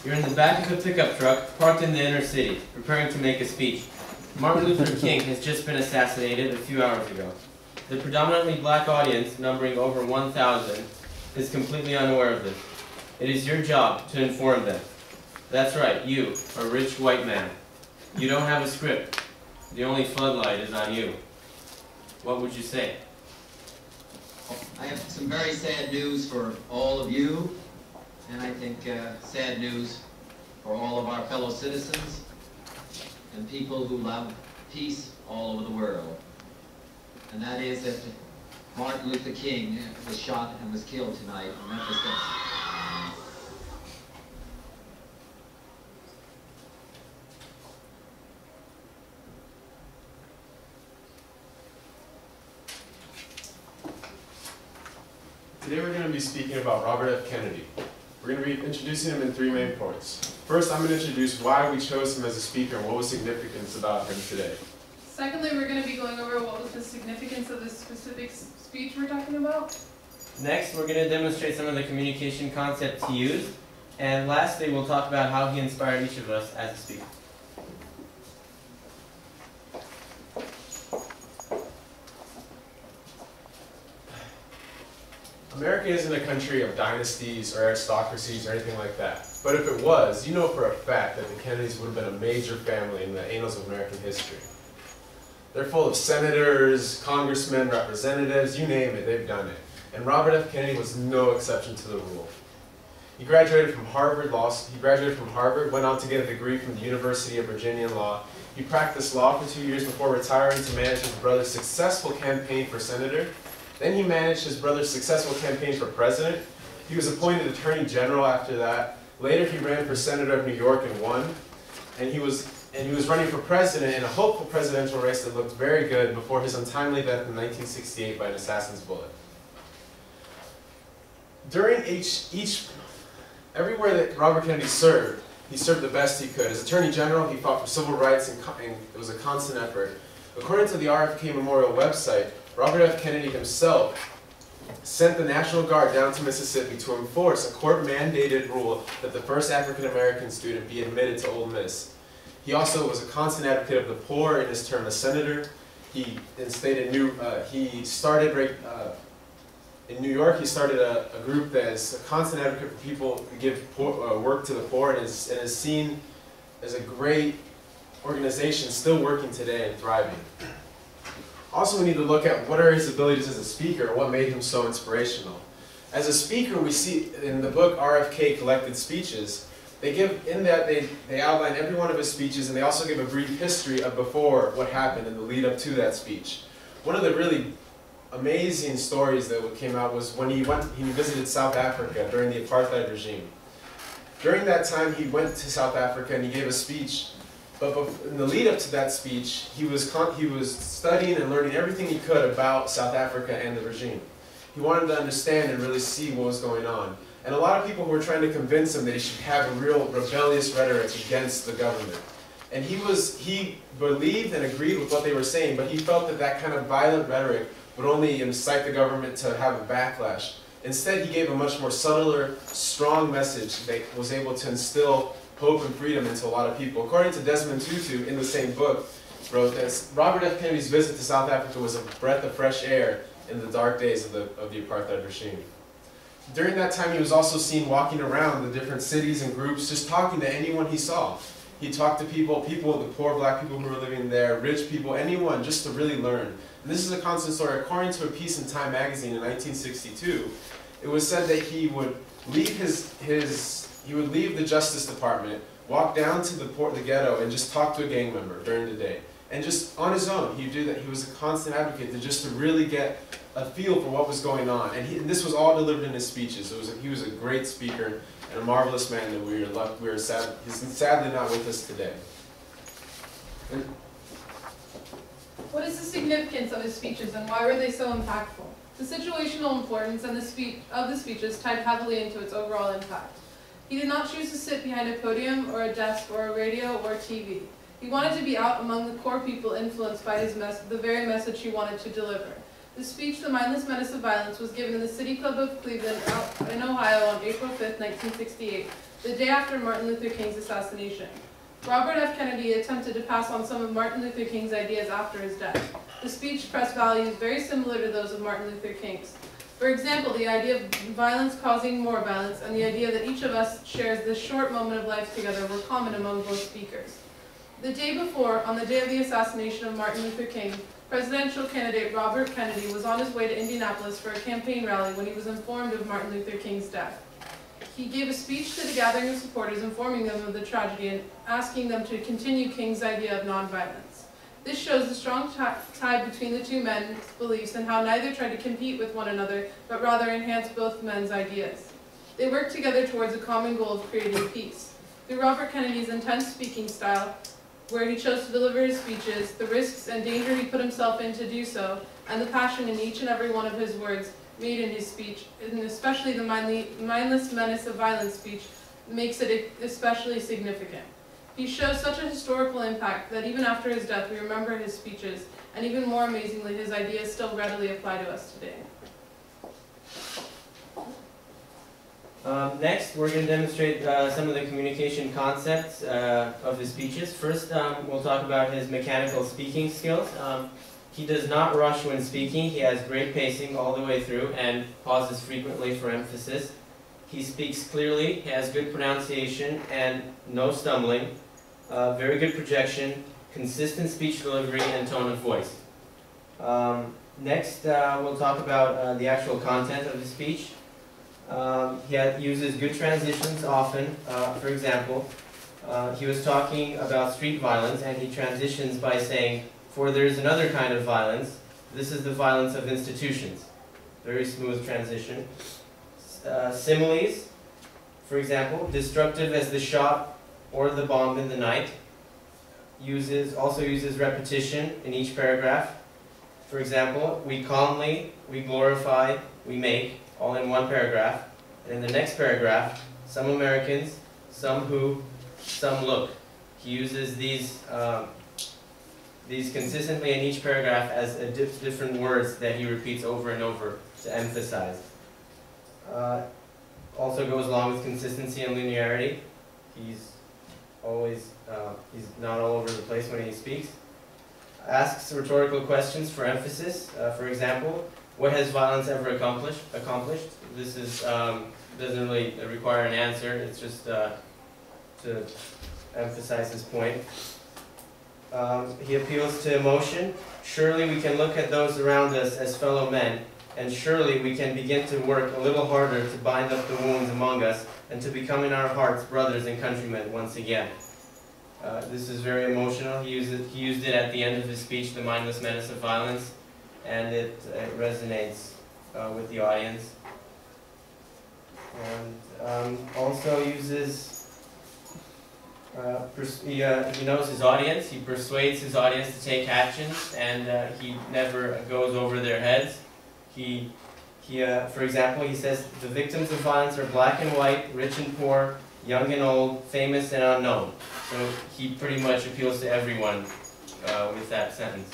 You're in the back of a pickup truck parked in the inner city, preparing to make a speech. Martin Luther King has just been assassinated a few hours ago. The predominantly black audience, numbering over 1,000, is completely unaware of this. It is your job to inform them. That's right, you, a rich white man. You don't have a script. The only floodlight is on you. What would you say? I have some very sad news for all of you, and I think sad news for all of our fellow citizens and people who love peace all over the world. And that is that Martin Luther King was shot and was killed tonight in Memphis, Tennessee. Today we're going to be speaking about Robert F. Kennedy. We're going to be introducing him in three main points. First, I'm going to introduce why we chose him as a speaker and what was significant about him today. Secondly, we're going to be going over what was the significance of this specific speech we're talking about. Next, we're going to demonstrate some of the communication concepts he used. And lastly, we'll talk about how he inspired each of us as a speaker. America isn't a country of dynasties or aristocracies or anything like that. But if it was, you know for a fact that the Kennedys would have been a major family in the annals of American history. They're full of senators, congressmen, representatives, you name it, they've done it. And Robert F. Kennedy was no exception to the rule. He graduated from Harvard, went on to get a degree from the University of Virginia in law. He practiced law for 2 years before retiring to manage his brother's successful campaign for senator. Then he managed his brother's successful campaign for president. He was appointed Attorney General after that. Later he ran for Senator of New York and won. And he was running for president in a hopeful presidential race that looked very good before his untimely death in 1968 by an assassin's bullet. During everywhere that Robert Kennedy served, he served the best he could. As Attorney General, he fought for civil rights and it was a constant effort. According to the RFK Memorial website, Robert F. Kennedy himself sent the National Guard down to Mississippi to enforce a court-mandated rule that the first African-American student be admitted to Ole Miss. He also was a constant advocate of the poor in his term as senator. In New York, he started a group that is a constant advocate for people who give work to the poor and is seen as a great organization still working today and thriving. Also, we need to look at what are his abilities as a speaker, what made him so inspirational. As a speaker, we see in the book RFK Collected Speeches, they outline every one of his speeches, and they also give a brief history of before what happened in the lead up to that speech. One of the really amazing stories that came out was when he visited South Africa during the apartheid regime. During that time, he went to South Africa and he gave a speech. But in the lead up to that speech, he was studying and learning everything he could about South Africa and the regime. He wanted to understand and really see what was going on. And a lot of people were trying to convince him that he should have a real rebellious rhetoric against the government. And he believed and agreed with what they were saying, but he felt that that kind of violent rhetoric would only incite the government to have a backlash. Instead, he gave a much more subtler, strong message that was able to instill hope and freedom into a lot of people. According to Desmond Tutu, in the same book, wrote this: Robert F. Kennedy's visit to South Africa was a breath of fresh air in the dark days of the apartheid regime. During that time, he was also seen walking around the different cities and groups, just talking to anyone he saw. He talked to people, the poor black people who were living there, rich people, anyone, just to really learn. And this is a constant story. According to a piece in Time magazine in 1962, it was said that he would leave the Justice Department, walk down to the ghetto, and just talk to a gang member during the day. And just on his own, he'd do that. He was a constant advocate to really get a feel for what was going on. And this was all delivered in his speeches. He was a great speaker and a marvelous man that he's sadly not with us today. What is the significance of his speeches and why were they so impactful? The situational importance of the speeches tied heavily into its overall impact. He did not choose to sit behind a podium or a desk or a radio or a TV. He wanted to be out among the core people influenced by the very message he wanted to deliver. The speech, The Mindless Menace of Violence, was given in the City Club of Cleveland in Ohio on April 5, 1968, the day after Martin Luther King's assassination. Robert F. Kennedy attempted to pass on some of Martin Luther King's ideas after his death. The speech pressed values very similar to those of Martin Luther King's. For example, the idea of violence causing more violence and the idea that each of us shares this short moment of life together were common among both speakers. The day before, on the day of the assassination of Martin Luther King, presidential candidate Robert Kennedy was on his way to Indianapolis for a campaign rally when he was informed of Martin Luther King's death. He gave a speech to the gathering of supporters informing them of the tragedy and asking them to continue King's idea of nonviolence. This shows the strong tie between the two men's beliefs and how neither tried to compete with one another, but rather enhanced both men's ideas. They worked together towards a common goal of creating peace. Through Robert Kennedy's intense speaking style, where he chose to deliver his speeches, the risks and danger he put himself in to do so, and the passion in each and every one of his words made in his speech, and especially the mindless menace of violence speech, makes it especially significant. He shows such a historical impact that even after his death we remember his speeches, and even more amazingly, his ideas still readily apply to us today. Next, we're going to demonstrate some of the communication concepts of his speeches. First, we'll talk about his mechanical speaking skills. He does not rush when speaking. He has great pacing all the way through and pauses frequently for emphasis. He speaks clearly, he has good pronunciation and no stumbling, very good projection, consistent speech delivery, and tone of voice. Next, we'll talk about the actual content of his speech. He uses good transitions often. For example, he was talking about street violence and he transitions by saying, "For there is another kind of violence. This is the violence of institutions." Very smooth transition. Similes, for example, destructive as the shot or the bomb in the night. Also uses repetition in each paragraph. For example, we calmly, we glorify, we make, all in one paragraph. And in the next paragraph, some Americans, some who, some look. He uses these consistently in each paragraph as different words that he repeats over and over to emphasize. Also goes along with consistency and linearity. He's not all over the place when he speaks. Asks rhetorical questions for emphasis. For example, what has violence ever accomplished? This is doesn't really require an answer. It's just to emphasize his point. He appeals to emotion. Surely we can look at those around us as fellow men, and surely we can begin to work a little harder to bind up the wounds among us and to become in our hearts brothers and countrymen once again. This is very emotional. He used it at the end of his speech, the mindless menace of violence, and it resonates with the audience. And also uses, he knows his audience, he persuades his audience to take actions, and he never goes over their heads. For example, he says, the victims of violence are black and white, rich and poor, young and old, famous and unknown. So he pretty much appeals to everyone with that sentence.